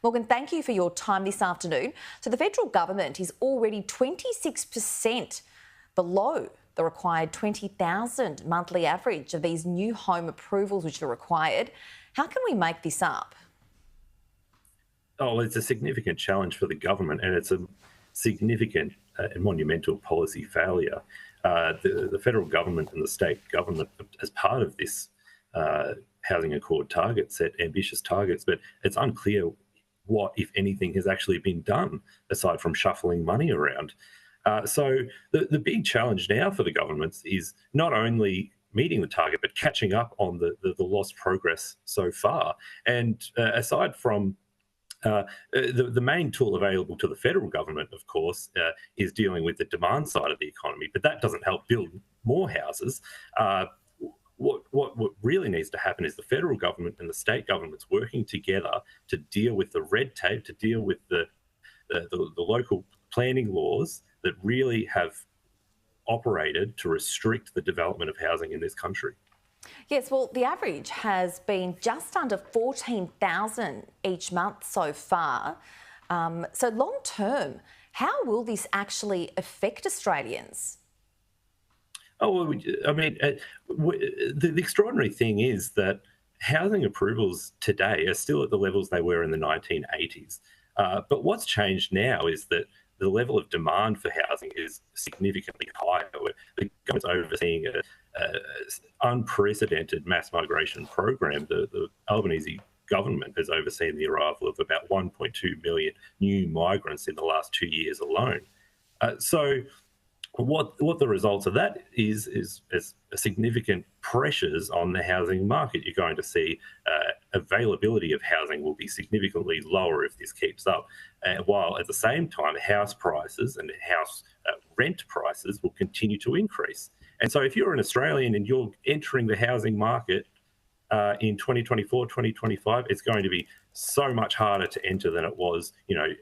Morgan, thank you for your time this afternoon. So the federal government is already 26% below the required 20,000 monthly average of these new home approvals which are required. How can we make this up? Oh, it's a significant challenge for the government, and it's a significant and monumental policy failure. The federal government and the state government, as part of this housing accord target, set ambitious targets, but it's unclear what, if anything, has actually been done aside from shuffling money around. So the big challenge now for the governments is not only meeting the target, but catching up on the lost progress so far. And aside from the main tool available to the federal government, of course, is dealing with the demand side of the economy, but that doesn't help build more houses. What really needs to happen is the federal government and the state governments working together to deal with the red tape, to deal with the local planning laws that really have operated to restrict the development of housing in this country. Yes, well, the average has been just under 14,000 each month so far. So long term, how will this actually affect Australians? Oh, well, I mean, the extraordinary thing is that housing approvals today are still at the levels they were in the 1980s. But what's changed now is that the level of demand for housing is significantly higher. The government's overseeing an unprecedented mass migration program. The Albanese government has overseen the arrival of about 1.2 million new migrants in the last 2 years alone. So what the results of that is a significant pressures on the housing market. You're going to see availability of housing will be significantly lower if this keeps up, while at the same time house prices and house rent prices will continue to increase. And so if you're an Australian and you're entering the housing market in 2024, 2025, it's going to be so much harder to enter than it was,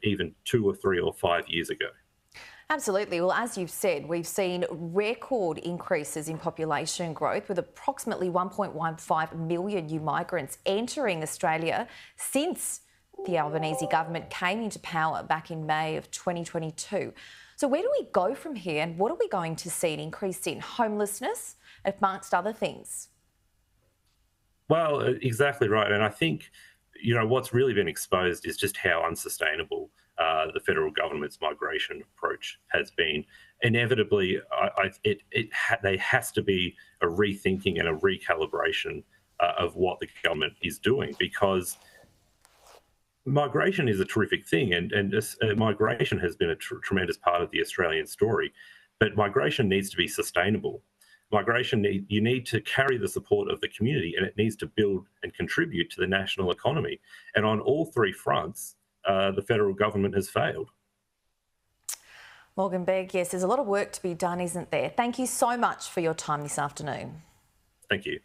even 2 or 3 or 5 years ago. Absolutely. Well, as you've said, we've seen record increases in population growth with approximately 1.15 million new migrants entering Australia since the Albanese government came into power back in May of 2022. So where do we go from here, and what are we going to see an increase in? Homelessness, amongst other things? Well, exactly right. And I think, what's really been exposed is just how unsustainable the federal government's migration approach has been. Inevitably, there has to be a rethinking and a recalibration of what the government is doing, because migration is a terrific thing, and migration has been a tremendous part of the Australian story. But migration needs to be sustainable. You need to carry the support of the community, and it needs to build and contribute to the national economy. And on all three fronts, the federal government has failed. Morgan Begg, yes, there's a lot of work to be done, isn't there? Thank you so much for your time this afternoon. Thank you.